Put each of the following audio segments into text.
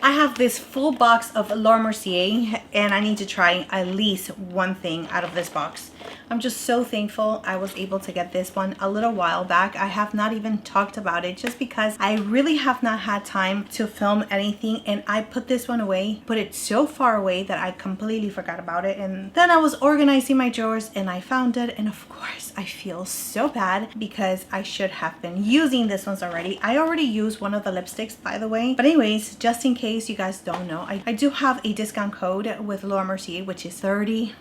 I have this full box of Laura Mercier and I need to try at least one thing out of this box. I'm just so thankful I was able to get this one a little while back. I have not even talked about it just because I really have not had time to film anything, and I put this one away, put it so far away that I completely forgot about it. And then I was organizing my drawers and I found it, and of course I feel so bad because I should have been using this ones already. I already used one of the lipsticks, by the way, but anyways, just in case you guys don't know, I do have a discount code with Laura Mercier, which is 30%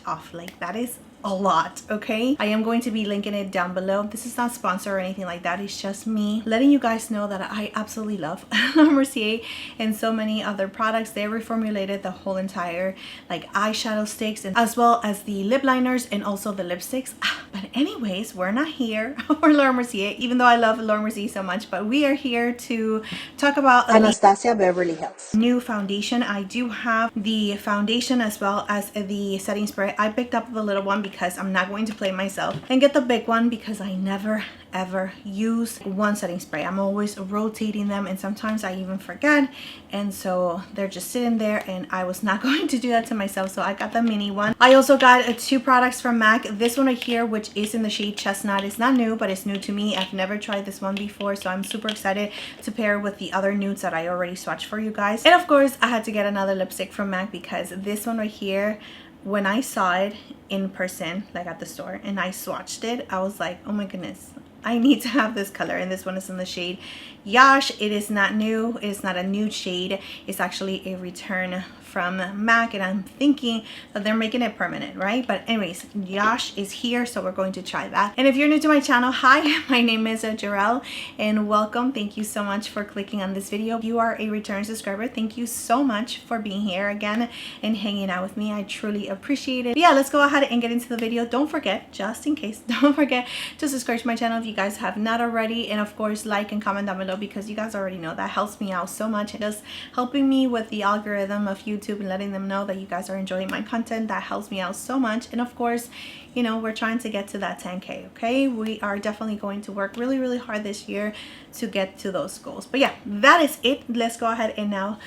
off. Like, that is a lot. Okay, I am going to be linking it down below. This is not sponsored or anything like that. It's just me letting you guys know that I absolutely love Laura Mercier and so many other products. They reformulated the whole entire like eyeshadow sticks, and as well as the lip liners and also the lipsticks. But anyways, we're not here for Laura Mercier, even though I love Laura Mercier so much, but we are here to talk about Anastasia Beverly Hills new foundation. I do have the foundation as well as the setting spray. I picked up the little one because I'm not going to play myself and get the big one because I never ever use one setting spray. I'm always rotating them, and sometimes I even forget, and so they're just sitting there, and I was not going to do that to myself, so I got the mini one. I also got two products from MAC. This one right here, which is in the shade Chestnut, is not new, but it's new to me. I've never tried this one before, so I'm super excited to pair with the other nudes that I already swatched for you guys. And of course I had to get another lipstick from MAC because this one right here, when I saw it in person, like at the store, and I swatched it, I was like, oh my goodness, I need to have this color. And this one is in the shade Yash. It is not new. It is not a nude shade. It's actually a return from MAC, and I'm thinking that they're making it permanent, right? But anyways, Yash is here, so we're going to try that. And if you're new to my channel, hi, my name is Jarrell and welcome. Thank you so much for clicking on this video. If you are a return subscriber, thank you so much for being here again and hanging out with me. I truly appreciate it. But yeah, let's go ahead and get into the video. Don't forget, just in case, don't forget to subscribe to my channel if you guys have not already, and of course like and comment down below because you guys already know that helps me out so much. It is helping me with the algorithm of YouTube and letting them know that you guys are enjoying my content. That helps me out so much. And of course, you know, we're trying to get to that 10K. Okay, we are definitely going to work really hard this year to get to those goals. But yeah, that is it. Let's go ahead and now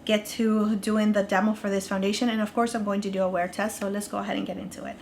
get to doing the demo for this foundation, and of course I'm going to do a wear test, so let's go ahead and get into it.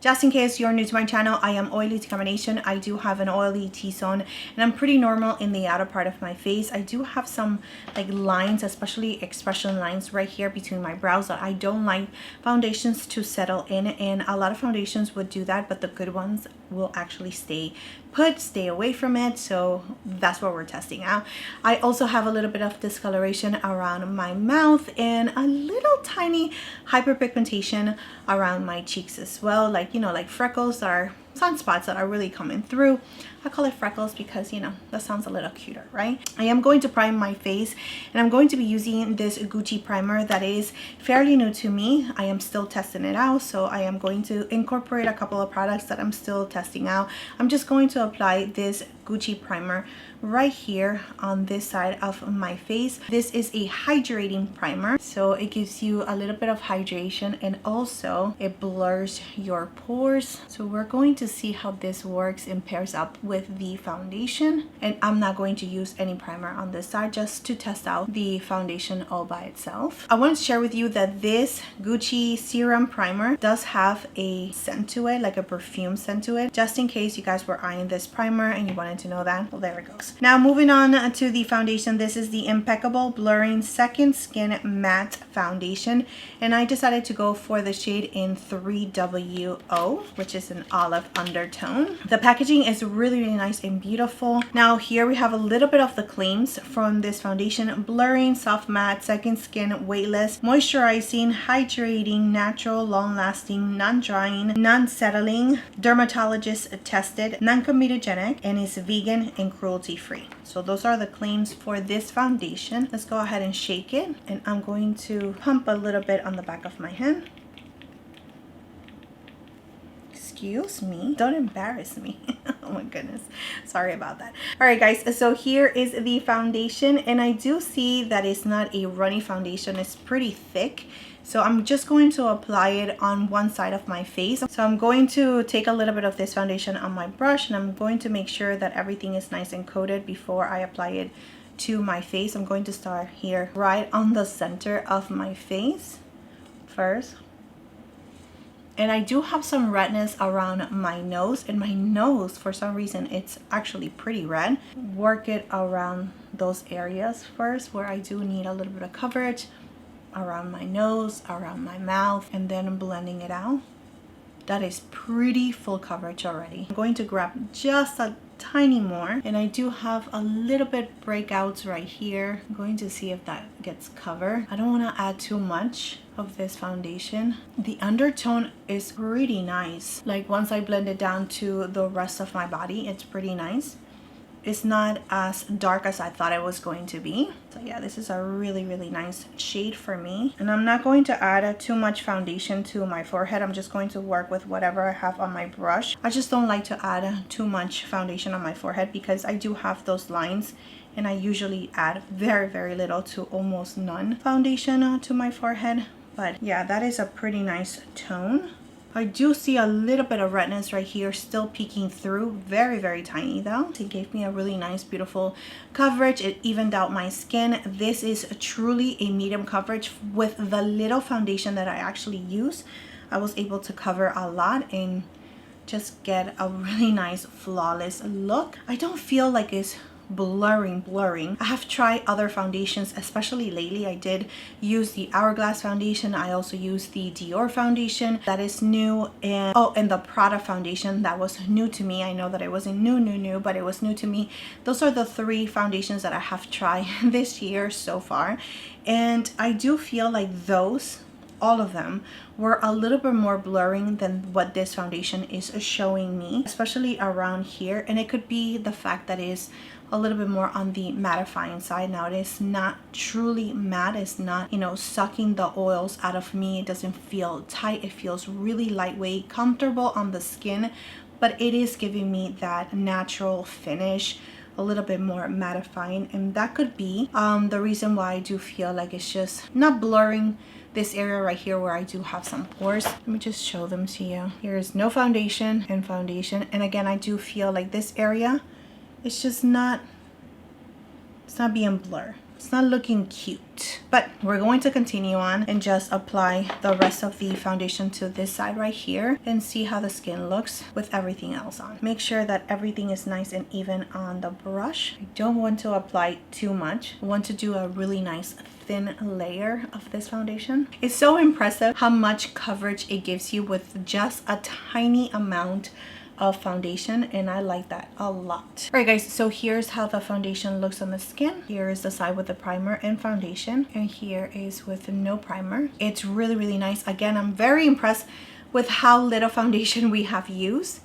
Just in case you're new to my channel, I am oily to combination. I do have an oily T-zone, and I'm pretty normal in the outer part of my face. I do have some like lines, especially expression lines right here between my brows, that I don't like foundations to settle in, and a lot of foundations would do that, but the good ones will actually stay put, stay away from it. So that's what we're testing out. I also have a little bit of discoloration around my mouth and a little tiny hyperpigmentation around my cheeks as well, like, you know, like freckles that are sunspots that are really coming through. I call it freckles because, you know, that sounds a little cuter, right? I am going to prime my face, and I'm going to be using this Gucci primer that is fairly new to me. I am still testing it out, so I am going to incorporate a couple of products that I'm still testing out. I'm just going to apply this Gucci primer right here on this side of my face. This is a hydrating primer, so it gives you a little bit of hydration, and also it blurs your pores. So we're going to see how this works and pairs up with the foundation. And I'm not going to use any primer on this side, just to test out the foundation all by itself. I want to share with you that this Gucci serum primer does have a scent to it, like a perfume scent to it, just in case you guys were eyeing this primer and you wanted to know that. Well, there it goes. Now moving on to the foundation. This is the Impeccable Blurring Second Skin Matte Foundation, and I decided to go for the shade in 3WO, which is an olive undertone. The packaging is really nice and beautiful. Now here we have a little bit of the claims from this foundation: blurring, soft matte, second skin, weightless, moisturizing, hydrating, natural, long-lasting, non-drying, non-settling, dermatologist tested, non-comedogenic, and is vegan and cruelty-free. So those are the claims for this foundation. Let's go ahead and shake it, and I'm going to pump a little bit on the back of my hand. Excuse me, don't embarrass me. Oh my goodness, sorry about that. All right guys, so here is the foundation, and I do see that it's not a runny foundation. It's pretty thick, so I'm just going to apply it on one side of my face. So I'm going to take a little bit of this foundation on my brush, and I'm going to make sure that everything is nice and coated before I apply it to my face. I'm going to start here right on the center of my face first. And I do have some redness around my nose, and my nose, for some reason, it's actually pretty red. Work it around those areas first where I do need a little bit of coverage around my nose, around my mouth, and then I'm blending it out. That is pretty full coverage already. I'm going to grab just a tiny more, and I do have a little bit breakouts right here. I'm going to see if that gets covered. I don't want to add too much of this foundation. The undertone is pretty nice. Like once I blend it down to the rest of my body, it's pretty nice. It's not as dark as I thought it was going to be. So yeah, this is a really, really nice shade for me. And I'm not going to add too much foundation to my forehead. I'm just going to work with whatever I have on my brush. I just don't like to add too much foundation on my forehead because I do have those lines, and I usually add very, very little to almost none foundation to my forehead. But yeah, that is a pretty nice tone. I do see a little bit of redness right here still peeking through, very, very tiny though. It gave me a really nice, beautiful coverage. It evened out my skin. This is truly a medium coverage. With the little foundation that I actually use, I was able to cover a lot and just get a really nice, flawless look. I don't feel like it's blurring. I have tried other foundations, especially lately. I did use the Hourglass foundation. I also used the Dior foundation that is new, and the Prada foundation that was new to me. I know that it wasn't new, but it was new to me. Those are the 3 foundations that I have tried this year so far, and I do feel like those, all of them, were a little bit more blurring than what this foundation is showing me, especially around here. And it could be the fact that it is a little bit more on the mattifying side. Now it is not truly matte. It's not, you know, sucking the oils out of me. It doesn't feel tight. It feels really lightweight, comfortable on the skin, but it is giving me that natural finish, a little bit more mattifying, and that could be the reason why I do feel like it's just not blurring this area right here where I do have some pores. Let me just show them to you. Here's no foundation and foundation, and again, I do feel like this area, it's just not, it's not being blurred. It's not looking cute. But we're going to continue on and just apply the rest of the foundation to this side right here and see how the skin looks with everything else on. Make sure that everything is nice and even on the brush. I don't want to apply too much. I want to do a really nice thin layer of this foundation. It's so impressive how much coverage it gives you with just a tiny amount of foundation, and I like that a lot. All right guys, so here's how the foundation looks on the skin. Here is the side with the primer and foundation, and here is with no primer. It's really, really nice. Again, I'm very impressed with how little foundation we have used,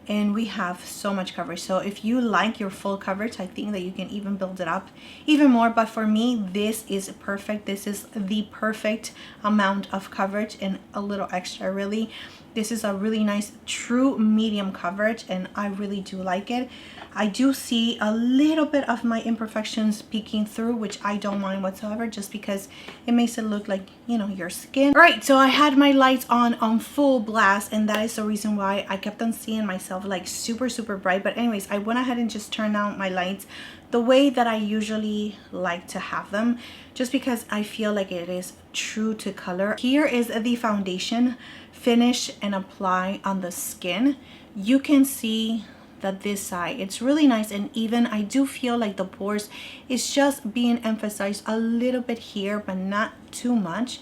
and we have so much coverage. So if you like your full coverage, I think that you can even build it up even more, but for me, this is perfect. This is the perfect amount of coverage and a little extra, really. This is a really nice true medium coverage, and I really do like it. I do see a little bit of my imperfections peeking through, which I don't mind whatsoever, just because it makes it look like, you know, your skin. All right, so I had my lights on full blast, and that is the reason why I kept on seeing myself like super, super bright. But anyways, I went ahead and just turned down my lights the way that I usually like to have them, just because I feel like it is true to color. Here is the foundation finish and apply on the skin. You can see that this side, it's really nice and even. I do feel like the pores is just being emphasized a little bit here, but not too much.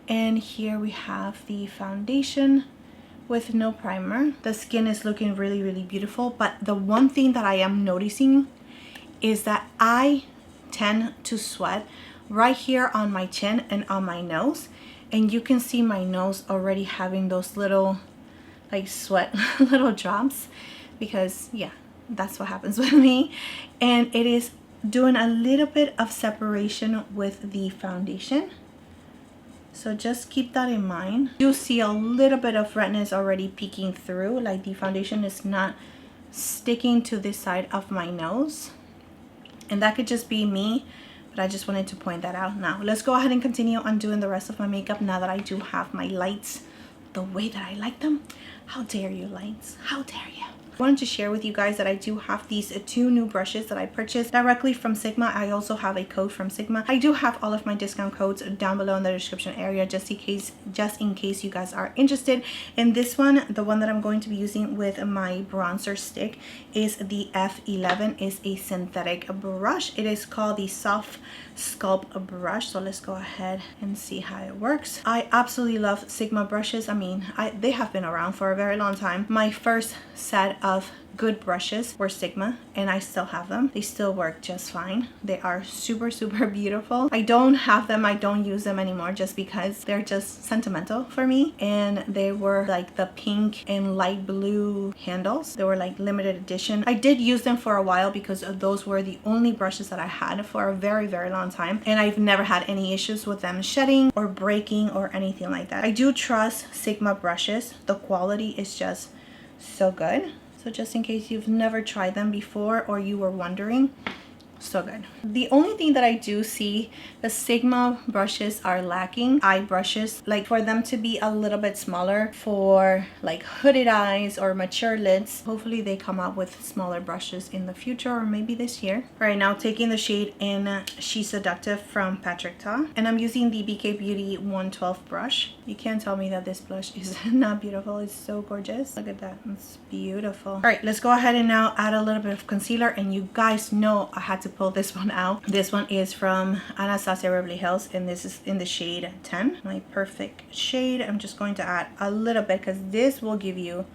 And here we have the foundation with no primer. The skin is looking really, really beautiful, but the one thing that I am noticing is that I tend to sweat right here on my chin and on my nose, and you can see my nose already having those little like sweat little drops, because yeah, that's what happens with me. And it is doing a little bit of separation with the foundation, so just keep that in mind. You see a little bit of redness already peeking through, like the foundation is not sticking to this side of my nose, and that could just be me, but I just wanted to point that out. Now let's go ahead and continue on doing the rest of my makeup now that I do have my lights the way that I like them. How dare you, lights? How dare you? I wanted to share with you guys that I do have these two new brushes that I purchased directly from Sigma. I also have a code from Sigma. I do have all of my discount codes down below in the description area just in case you guys are interested. And this one, the one that I'm going to be using with my bronzer stick, is the F11. Is a synthetic brush. It is called the Soft Sculpt brush. So let's go ahead and see how it works. I absolutely love Sigma brushes. I mean, they have been around for a very long time. My first set of good brushes were Sigma, and I still have them. They still work just fine. They are super beautiful. I don't have them, I don't use them anymore just because they're just sentimental for me. And they were like the pink and light blue handles. They were like limited edition. I did use them for a while because those were the only brushes that I had for a very long time, and I've never had any issues with them shedding or breaking or anything like that. I do trust Sigma brushes. The quality is just so good. So just in case you've never tried them before or you were wondering, so good. The only thing that I do see the Sigma brushes are lacking eye brushes, like for them to be a little bit smaller for like hooded eyes or mature lids. Hopefully they come out with smaller brushes in the future or maybe this year. All right, now taking the shade in She's Seductive from Patrick Ta, and I'm using the BK Beauty 112 brush. You can't tell me that this blush is not beautiful. It's so gorgeous. Look at that, it's beautiful. All right, let's go ahead and now add a little bit of concealer. And you guys know I had to pull this one out. This one is from Anastasia Beverly Hills, and this is in the shade 10, my perfect shade. I'm just going to add a little bit because this will give you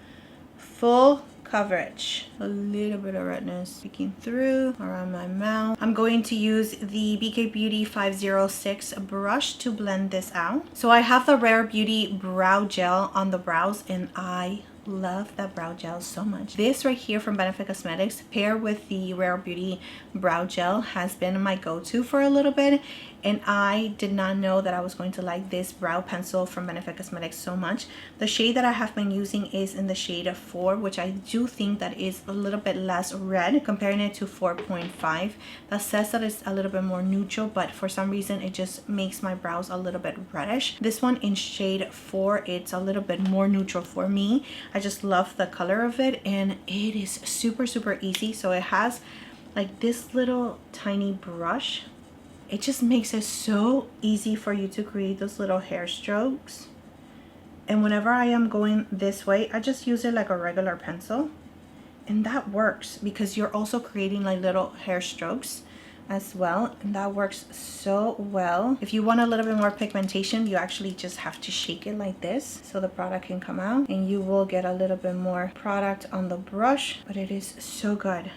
full coverage. A little bit of redness peeking through around my mouth. I'm going to use the BK Beauty 506 brush to blend this out. So I have the Rare Beauty brow gel on the brows, and I love that brow gel so much. This right here from Benefit Cosmetics paired with the Rare Beauty brow gel has been my go-to for a little bit, and I did not know that I was going to like this brow pencil from Benefit Cosmetics so much. The shade that I have been using is in the shade 4, which I do think that is a little bit less red, comparing it to 4.5. That says that it's a little bit more neutral, but for some reason it just makes my brows a little bit reddish. This one in shade 4, it's a little bit more neutral for me. I just love the color of it, and it is super easy. So it has like this little tiny brush. It just makes it so easy for you to create those little hair strokes. And whenever I am going this way, I just use it like a regular pencil, and that works because you're also creating like little hair strokes as well, and that works so well. If you want a little bit more pigmentation, you actually just have to shake it like this so the product can come out, and you will get a little bit more product on the brush. But it is so good,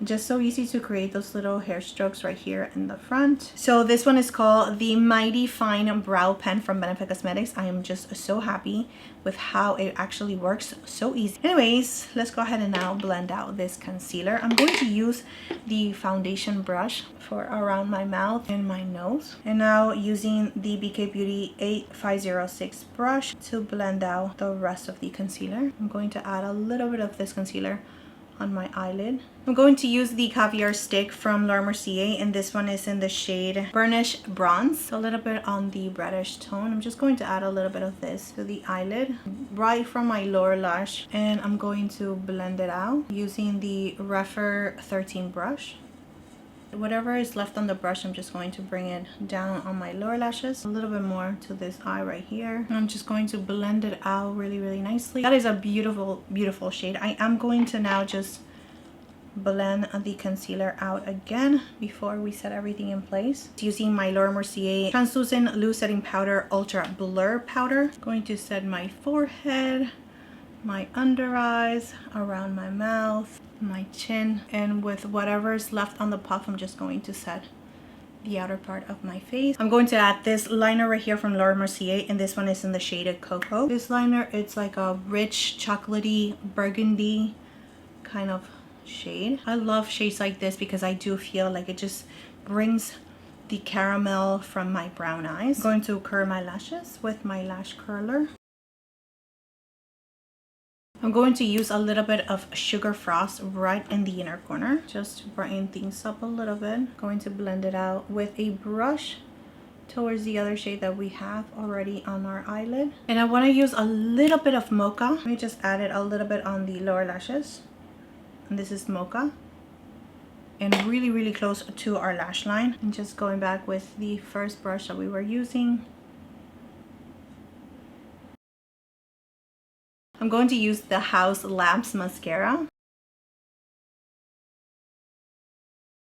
just so easy to create those little hair strokes right here in the front. So this one is called the Mighty Fine Brow Pen from Benefit Cosmetics. I am just so happy with how it actually works, so easy. Anyways, let's go ahead and now blend out this concealer. I'm going to use the foundation brush for around my mouth and my nose, and now using the BK Beauty 8506 brush to blend out the rest of the concealer. I'm going to add a little bit of this concealer on my eyelid. I'm going to use the Caviar stick from Mercier, and this one is in the shade Burnished Bronze. A little bit on the reddish tone. I'm just going to add a little bit of this to the eyelid right from my lower lash, and I'm going to blend it out using the Refer 13 brush. Whatever is left on the brush, I'm just going to bring it down on my lower lashes, a little bit more to this eye right here. And I'm just going to blend it out really nicely. That is a beautiful shade. I am going to now just blend the concealer out again before we set everything in place. Using my Mercier Translucent Loose Setting Powder Ultra Blur Powder. I'm going to set my forehead, my under eyes, around my mouth, my chin, and with whatever is left on the puff, I'm just going to set the outer part of my face. I'm going to add this liner right here from Laura Mercier, and this one is in the shade Cocoa. This liner, it's like a rich chocolatey burgundy kind of shade. I love shades like this because I do feel like it just brings the caramel from my brown eyes. I'm going to curl my lashes with my lash curler. I'm going to use a little bit of SugarFrost right in the inner corner just to brighten things up a little bit. I'm going to blend it out with a brush towards the other shade that we have already on our eyelid. And I want to use a little bit of Mocha. Let me just add it a little bit on the lower lashes. And this is Mocha. And really, really close to our lash line. And just going back with the first brush that we were using. I'm going to use the HAUS Labs Mascara.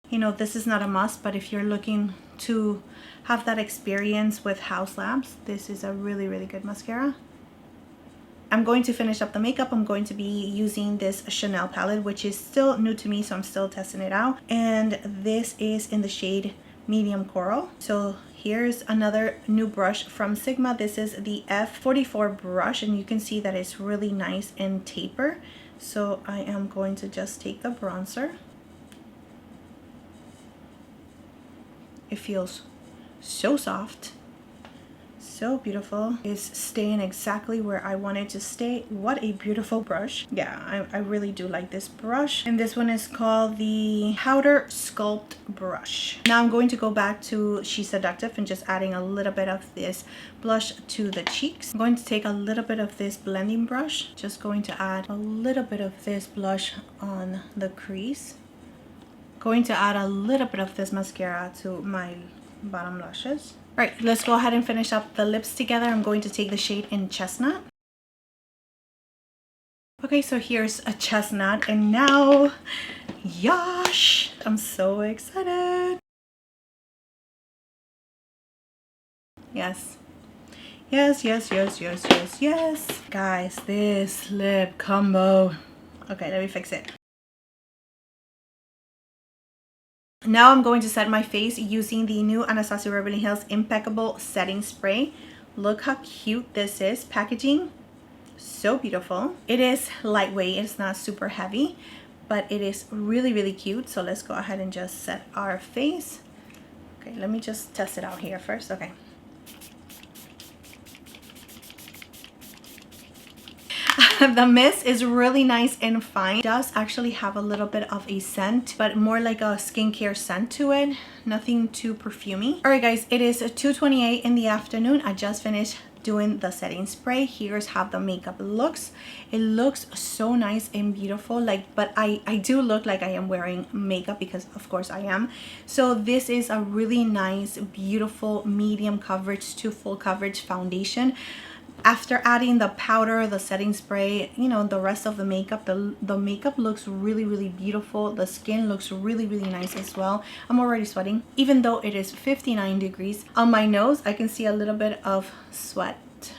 You know, this is not a must, but if you're looking to have that experience with HAUS Labs, this is a really, really good mascara. I'm going to finish up the makeup. I'm going to be using this Chanel palette, which is still new to me, so I'm still testing it out. And this is in the shade Medium Coral. So here's another new brush from Sigma. This is the F44 brush, and you can see that it's really nice and taper. So I am going to just take the bronzer. It feels so soft, so beautiful. It's staying exactly where I want it to stay. What a beautiful brush. Yeah, I really do like this brush. And this one is called the Powder Sculpt brush. Now I'm going to go back to She's Seductive and just adding a little bit of this blush to the cheeks. I'm going to take a little bit of this blending brush. Just going to add a little bit of this blush on the crease. Going to add a little bit of this mascara to my bottom lashes. All right, let's go ahead and finish up the lips together. I'm going to take the shade in Chestnut. Okay, so here's a Chestnut, and now Yash. I'm so excited. Yes. Yes, yes, yes, yes, yes, yes. Guys, this lip combo. Okay, let me fix it. Now I'm going to set my face using the new Anastasia Beverly Hills Impeccable Setting Spray. Look how cute this is. Packaging, so beautiful. It is lightweight, it's not super heavy, but it is really, really cute. So let's go ahead and just set our face. Okay, let me just test it out here first. Okay. The mist is really nice and fine. It does actually have a little bit of a scent, but more like a skincare scent to it. Nothing too perfumey. All right, guys, it is 2:28 in the afternoon. I just finished doing the setting spray. Here's how the makeup looks. It looks so nice and beautiful, like, but I do look like I am wearing makeup because of course I am. So this is a really nice, beautiful medium coverage to full coverage foundation. After adding the powder, the setting spray, you know, the rest of the makeup, the makeup looks really, really beautiful. The skin looks really, really nice as well. I'm already sweating, even though it is 59 degrees. On my nose, I can see a little bit of sweat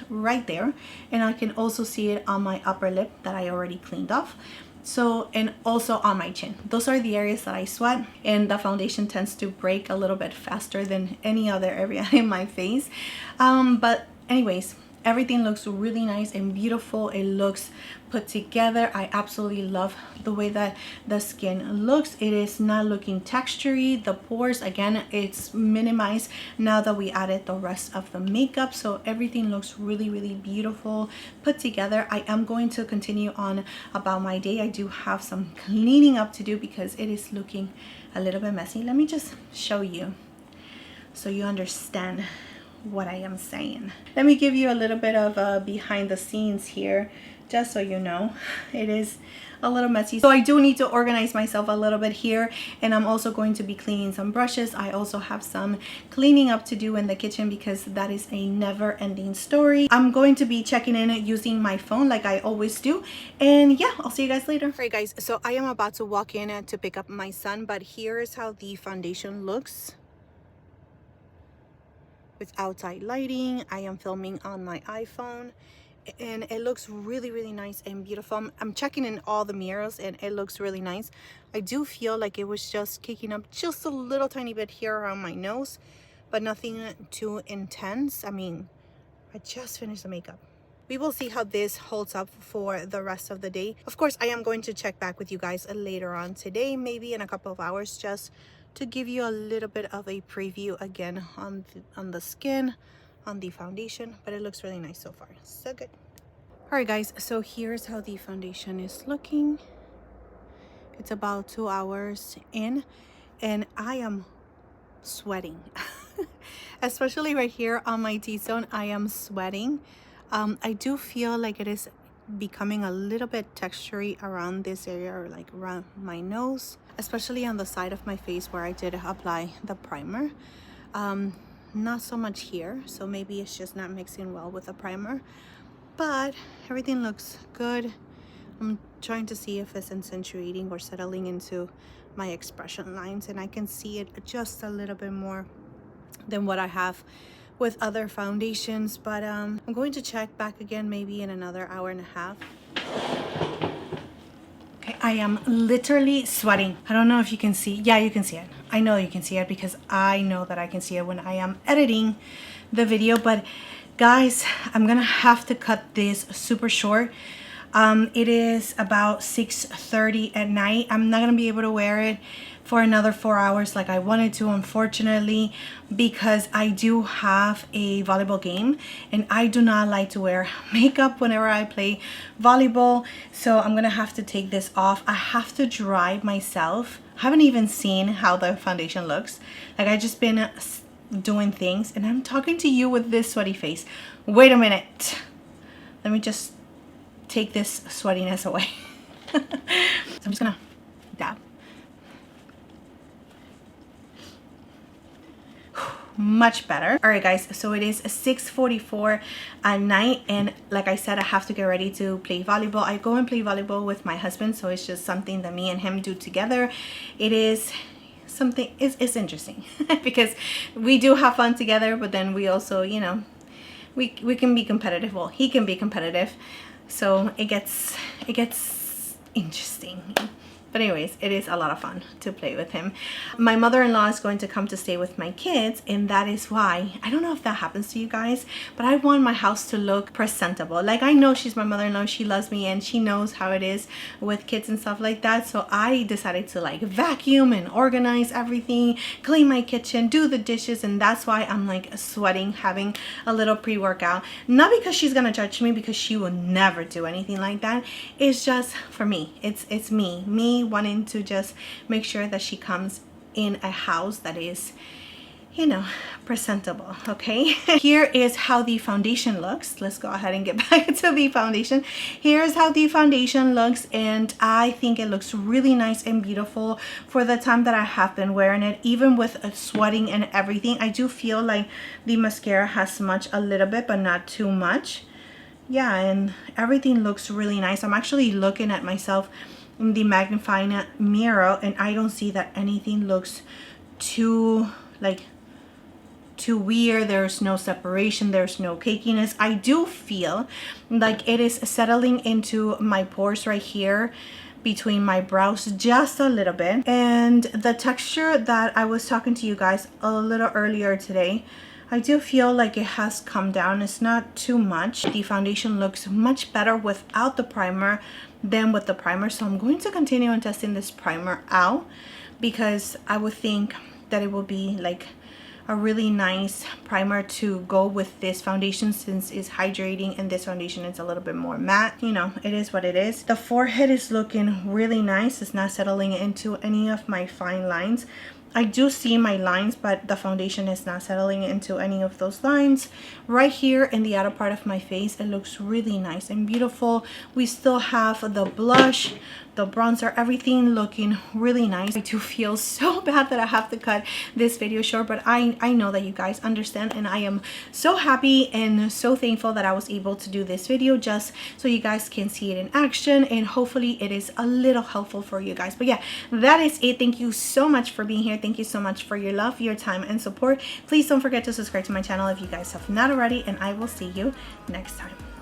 right there. And I can also see it on my upper lip that I already cleaned off. So, and also on my chin. Those are the areas that I sweat, and the foundation tends to break a little bit faster than any other area in my face. But anyways, everything looks really nice and beautiful. It looks put together. I absolutely love the way that the skin looks. It is not looking textury. The pores, again, it's minimized now that we added the rest of the makeup. So everything looks really, really beautiful put together. I am going to continue on about my day. I do have some cleaning up to do because it is looking a little bit messy. Let me just show you so you understand what I am saying. Let me give you a little bit of behind the scenes here, just so you know. It is a little messy, so I do need to organize myself a little bit here, and I'm also going to be cleaning some brushes. I also have some cleaning up to do in the kitchen because that is a never-ending story. I'm going to be checking in using my phone like I always do, and yeah, I'll see you guys later. All right, guys, so I am about to walk in to pick up my son, but here's how the foundation looks with outside lighting. I am filming on my iPhone, and it looks really, really nice and beautiful. I'm checking in all the mirrors, and it looks really nice. I do feel like it was just kicking up just a little tiny bit here around my nose, but nothing too intense. I mean, I just finished the makeup. We will see how this holds up for the rest of the day. Of course, I am going to check back with you guys later on today, maybe in a couple of hours, just to give you a little bit of a preview again on the skin, on the foundation. But it looks really nice so far. So good. All right, guys, so here's how the foundation is looking. It's about 2 hours in, and I am sweating. Especially right here on my T-zone, I am sweating. I do feel like it is becoming a little bit textury around this area, or like around my nose, especially on the side of my face where I did apply the primer. Not so much here, so maybe it's just not mixing well with the primer, but everything looks good. I'm trying to see if it's accentuating or settling into my expression lines, and I can see it just a little bit more than what I have with other foundations, but I'm going to check back again maybe in another hour and a half. Okay, I am literally sweating. I don't know if you can see. Yeah, you can see it. I know you can see it because I know that I can see it when I am editing the video. But guys, I'm gonna have to cut this super short. It is about 6:30 at night. I'm not gonna be able to wear it for another 4 hours like I wanted to, unfortunately, because I do have a volleyball game and I do not like to wear makeup whenever I play volleyball. So I'm gonna have to take this off. I have to dry myself. I haven't even seen how the foundation looks. Like, I just been doing things and I'm talking to you with this sweaty face. Wait a minute. Let me just take this sweatiness away. So I'm just gonna dab. Much better. All right guys, so it is 6:44 at night, and like I said, I have to get ready to play volleyball. I go and play volleyball with my husband, so it's just something that me and him do together. It is something, it's interesting because we do have fun together, but then we also, you know, we can be competitive. Well, he can be competitive, so it gets interesting. But anyways, it is a lot of fun to play with him. My mother-in-law is going to come to stay with my kids, and that is why, I don't know if that happens to you guys, but I want my house to look presentable. Like, I know she's my mother-in-law, she loves me, and she knows how it is with kids and stuff like that. So I decided to like vacuum and organize everything, clean my kitchen, do the dishes, and that's why I'm like sweating, having a little pre-workout. Not because she's gonna judge me, because she will never do anything like that. It's just for me. It's me wanting to just make sure that she comes in a house that is, you know, presentable. Okay. Here is how the foundation looks. Let's go ahead and get back to the foundation. Here's how the foundation looks, and I think it looks really nice and beautiful for the time that I have been wearing it. Even with sweating and everything, I do feel like the mascara has smudged a little bit, but not too much. Yeah, and everything looks really nice. I'm actually looking at myself in the magnifying mirror, and I don't see that anything looks too weird. There's no separation, there's no cakiness. I do feel like it is settling into my pores right here between my brows just a little bit, and the texture that I was talking to you guys a little earlier today, I do feel like it has come down. It's not too much. The foundation looks much better without the primer than with the primer, so I'm going to continue on testing this primer out, because I would think that it will be like a really nice primer to go with this foundation, since it's hydrating and this foundation is a little bit more matte. You know, it is what it is. The forehead is looking really nice. It's not settling into any of my fine lines. I do see my lines, but the foundation is not settling into any of those lines. Right here in the outer part of my face, it looks really nice and beautiful. We still have the blush, the bronzer, everything looking really nice. I do feel so bad that I have to cut this video short, but I know that you guys understand, and I am so happy and so thankful that I was able to do this video just so you guys can see it in action, and hopefully it is a little helpful for you guys. But yeah, that is it. Thank you so much for being here. Thank you so much for your love, your time, and support. Please don't forget to subscribe to my channel if you guys have not already, and I will see you next time.